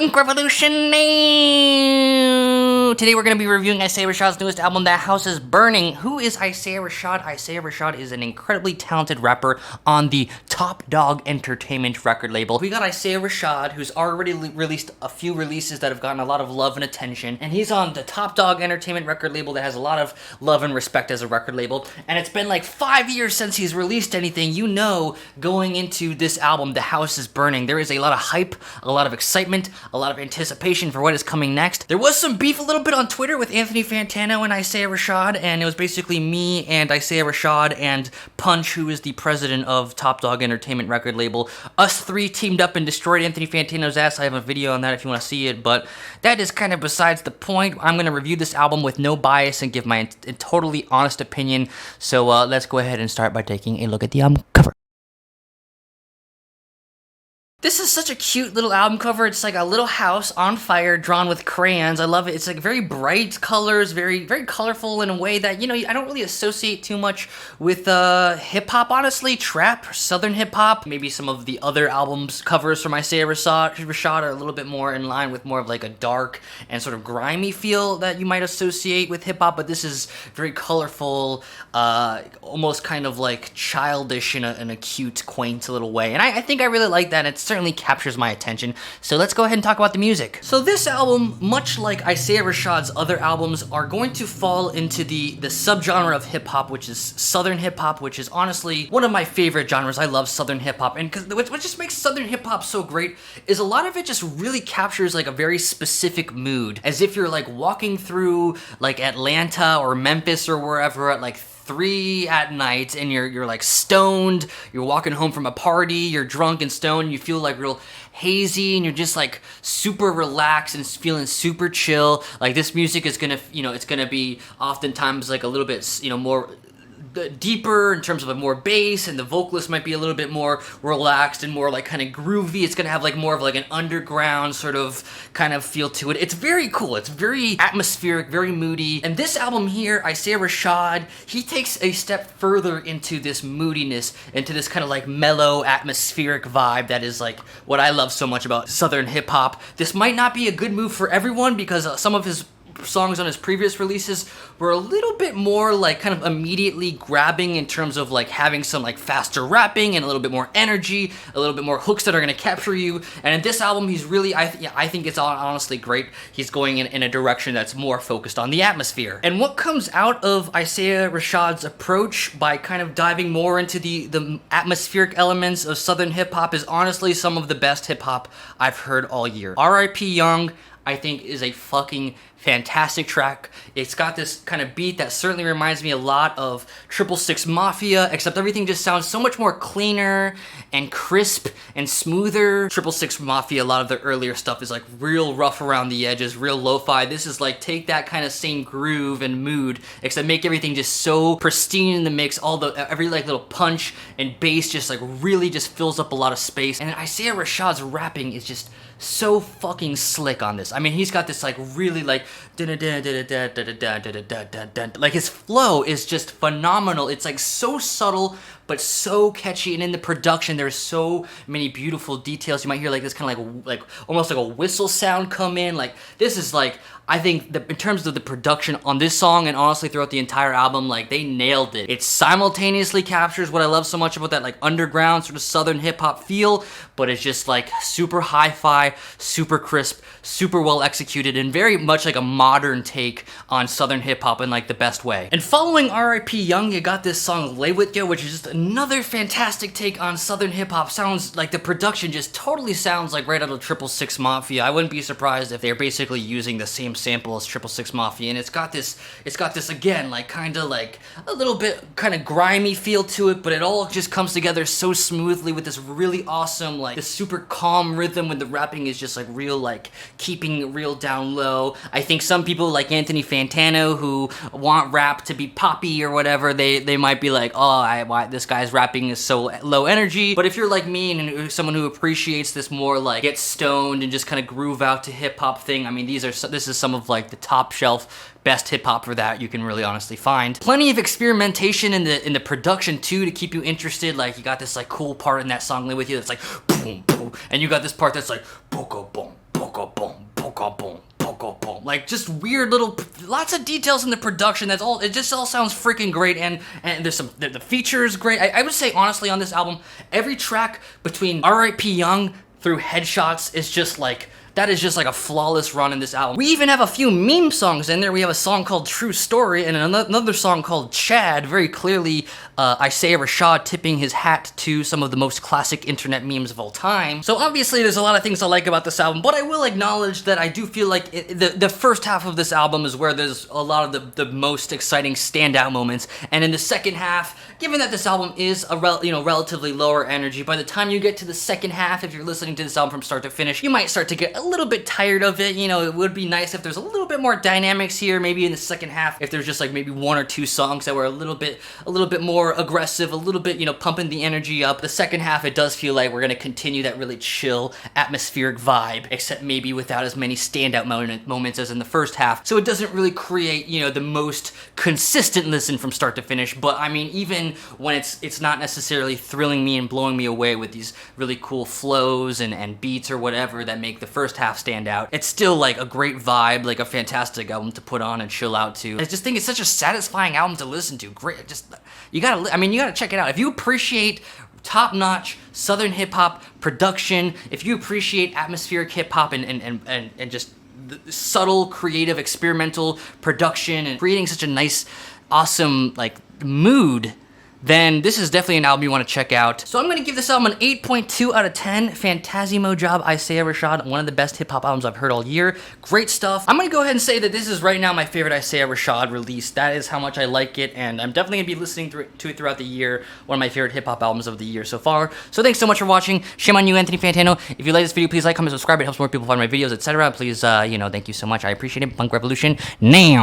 Punk Revolution. Today we're going to be reviewing Isaiah Rashad's newest album, The House is Burning. Who is Isaiah Rashad? Isaiah Rashad is an incredibly talented rapper on the Dawg Entertainment record label. We got Isaiah Rashad, who's already released a few releases that have gotten a lot of love and attention, and he's on the Dawg Entertainment record label that has a lot of love and respect as a record label, and it's been like 5 years since he's released anything. You know, going into this album, The House is Burning, there is a lot of hype, a lot of excitement, a lot of anticipation for what is coming next. There was some beef a little bit on Twitter with Anthony Fantano and Isaiah Rashad, and it was basically me and Isaiah Rashad and Punch, who is the president of Dawg Entertainment record label. Us three teamed up and destroyed Anthony Fantano's ass. I have a video on that if you want to see it, but that is kind of besides the point. I'm going to review this album with no bias and give my totally honest opinion, so let's go ahead and start by taking a look at the album cover. This is such a cute little album cover. It's like a little house on fire drawn with crayons. I love it. It's like very bright colors, very colorful in a way that, you know, I don't really associate too much with hip-hop, honestly. Trap, southern hip-hop. Maybe some of the other albums covers from Isaiah Rashad are a little bit more in line with more of like a dark and sort of grimy feel that you might associate with hip-hop, but this is very colorful, almost kind of like childish in a cute, quaint little way. And I think I really like that. It's certainly captures my attention. So let's go ahead and talk about the music. So this album, much like Isaiah Rashad's other albums, are going to fall into the subgenre of hip-hop, which is southern hip-hop, which is honestly one of my favorite genres. I love southern hip-hop, and what just makes southern hip-hop so great is a lot of it just really captures like a very specific mood, as if you're like walking through like Atlanta or Memphis or wherever at like 3 at night, and you're like stoned, you're walking home from a party, you're drunk and stoned, you feel like real hazy, and you're just like super relaxed and feeling super chill. Like this music is gonna, you know, it's gonna be oftentimes like a little bit, you know, more deeper in terms of more bass, and the vocalist might be a little bit more relaxed and more like kind of groovy. It's gonna have like more of like an underground sort of kind of feel to it. It's very cool. It's very atmospheric, very moody. And this album here, Isaiah Rashad, he takes a step further into this moodiness, into this kind of like mellow atmospheric vibe that is like what I love so much about southern hip hop. This might not be a good move for everyone because some of his songs on his previous releases were a little bit more like kind of immediately grabbing in terms of like having some like faster rapping and a little bit more energy, a little bit more hooks that are going to capture you. And in this album, he's really, I think it's honestly great. He's going in a direction that's more focused on the atmosphere. And what comes out of Isaiah Rashad's approach by kind of diving more into the atmospheric elements of southern hip hop is honestly some of the best hip hop I've heard all year. R.I.P. Young, I think, is a fucking fantastic track. It's got this kind of beat that certainly reminds me a lot of 666 Mafia, except everything just sounds so much more cleaner and crisp and smoother. 666 Mafia, a lot of their earlier stuff is like real rough around the edges, real lo-fi. This is like take that kind of same groove and mood, except make everything just so pristine in the mix. Every like little punch and bass just like really just fills up a lot of space. And Isaiah Rashad's rapping is just so fucking slick on this. I mean, he's got this like really like like his flow is just phenomenal. It's like so subtle but so catchy, and in the production there's so many beautiful details. You might hear like this kind of like almost like a whistle sound come in. Like this is like, I think in terms of the production on this song and honestly throughout the entire album, like they nailed it. It simultaneously captures what I love so much about that like underground sort of southern hip hop feel, but it's just like super hi-fi, super crisp, super well executed, and very much like a modern take on southern hip hop in like the best way. And following R.I.P. Young, you got this song Lay With Ya, which is just another fantastic take on southern hip hop. Sounds like the production just totally sounds like right out of 666 Mafia. I wouldn't be surprised if they're basically using the same sample as 666 Mafia, and it's got this again like kind of like a little bit kind of grimy feel to it, but it all just comes together so smoothly with this really awesome like this super calm rhythm when the rapping is just like real like keeping real down low. I think some people like Anthony Fantano who want rap to be poppy or whatever, they might be like, oh, why this guy's rapping is so low energy. But if you're like me and someone who appreciates this more like get stoned and just kind of groove out to hip hop thing, I mean this is some of like the top shelf best hip hop for that you can really honestly find. Plenty of experimentation in the production too to keep you interested. Like you got this like cool part in that song Lay With You that's like boom boom, and you got this part that's like boom boom boom. like just weird little, lots of details in the production. That's all. It just all sounds freaking great, and there's some the feature is great. I would say honestly on this album, every track between R.I.P. Young through Headshots is just like. That is just like a flawless run in this album. We even have a few meme songs in there. We have a song called True Story and another song called Chad. Very clearly, Isaiah Rashad tipping his hat to some of the most classic internet memes of all time. So obviously there's a lot of things I like about this album, but I will acknowledge that I do feel like the first half of this album is where there's a lot of the most exciting standout moments. And in the second half, given that this album is a relatively lower energy, by the time you get to the second half, if you're listening to this album from start to finish, you might start to get a little bit tired of it. You know, it would be nice if there's a little bit more dynamics here, maybe in the second half, if there's just like maybe one or two songs that were a little bit more aggressive, a little bit, you know, pumping the energy up. The second half, it does feel like we're gonna continue that really chill, atmospheric vibe, except maybe without as many standout moments as in the first half. So it doesn't really create, you know, the most consistent listen from start to finish. But I mean, even when it's not necessarily thrilling me and blowing me away with these really cool flows and beats or whatever that make the first half stand out, it's still like a great vibe, like a fantastic album to put on and chill out to. I just think it's such a satisfying album to listen to. Great, just you gotta check it out. If you appreciate top-notch Southern hip-hop production, if you appreciate atmospheric hip-hop and just subtle, creative, experimental production and creating such a nice, awesome like mood, then this is definitely an album you want to check out. So I'm going to give this album an 8.2 out of 10. Fantasimo job, Isaiah Rashad. One of the best hip-hop albums I've heard all year. Great stuff. I'm going to go ahead and say that this is right now my favorite Isaiah Rashad release. That is how much I like it, and I'm definitely going to be listening to it throughout the year. One of my favorite hip-hop albums of the year so far. So thanks so much for watching. Shame on you, Anthony Fantano. If you like this video, please like, comment, subscribe. It helps more people find my videos, etc. Please, thank you so much. I appreciate it. Punk Revolution. Now.